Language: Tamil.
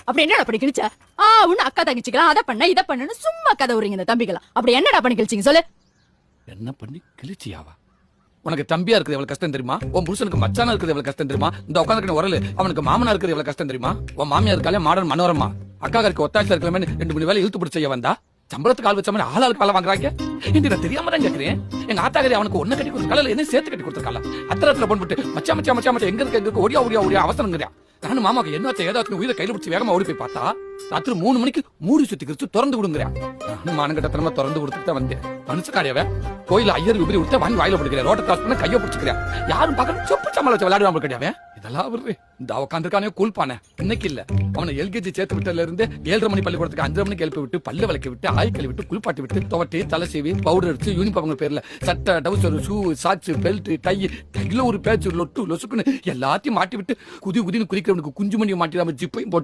அப்படி என்னடா பண்ணி கிழிச்ச? உன்ன அக்கா தங்கச்சிக்கலாம் அத பண்ண இத பண்ணு சும்மா கதை விடுறீங்க இந்த தம்பிக்கலாம். அப்படி என்னடா பண்ணி கிழிச்சீங்க சொல்லு? என்ன பண்ணி கிழிச்சியாவா? உனக்கு தம்பியா இருக்குது எவ்வளவு கஷ்டம் தெரியுமா? உன் புருஷனுக்கு மச்சானா இருக்குது எவ்வளவு கஷ்டம் தெரியுமா? இந்த உட்காந்துக்கிற உரலு அவனுக்கு மாமனா இருக்குது எவ்வளவு கஷ்டம் தெரியுமா? உன் மாமியா இருக்காலே மாடர்ன் மனோரமா அக்கா இருக்க ஒத்தாட்சி இருக்கலாமே 2 மணி வேலை இழுத்து பிடிச்ச வந்தா சம்பளத்துக்கு ஆள் வச்ச மாதிரி ஆளாளுக்கு வேலை வாங்குறாங்க. என்று நான் தெரியாம தான் கேட்கிறேன். எங்க ஆத்தாகரி அவனுக்கு ஒண்ணு கட்டி கொடுத்தால என்ன சேர்த்து கட்டி கொடுத்துருக்கால அத்தரத்துல பண்ணிட்டு மச்சா மச்சா மச்சா மச்சா எங்க இருக்கு ஒடியா ஒடியா ஒடியா அவசரங்கிறியா? நானும் மாமாக்கு என்னாச்சும் ஏதாச்சும் உயிரை கையில பிடிச்சி வேகமா ஓடி போய் பார்த்தா ராத்திரி 3 மணிக்கு மூடி சுத்தி கிறிச்சு திறந்து கொடுங்குறியா? நானும் மானங்கட்டத்தனமா திறந்து கொடுத்துட்டு தான் வந்தேன். மனுஷக்காடியவ கோயில ஐயர் உபரி விட்டு வாங்கி வாயில பிடிக்கிறேன். ரோட்டை கிராஸ் பண்ண கையை பிடிச்சிக்கிறேன். யாரும் பார்க்க சொப்பு சம்பளம் வச்சு விளையாடுவாங்க கிடையாவே. இதெல்லாம் வருது இந்த உட்காந்துருக்கானே கூழ்பானே இன்னைக்கு இல்ல. அவனை எல்கேஜி சேர்த்து விட்டதுல இருந்து 7:30 மணி பள்ளிக்கூடத்துக்கு 5:30 மணிக்கு எழுப்பி விட்டு பல்ல விளக்கி விட்டு ஆய் கழுவி விட்டு குளிப்பாட்டி விட்டு துவட்டி தலை சீவி பவுடர் அடிச்சு யூனிஃபார்ம் பேர்ல சட்டை டவுசர் ஷூ சாக்ஸ் பெல்ட் டை கையில ஒரு பேச்சு லொட்டு லொசுக்குன்னு எல்லாத்தையும் மாட்டி விட்டு குதின்னு குதிக்கிறவனுக்கு குஞ்சு மணியை மாட்டி ஜிப்பையும் போட்டு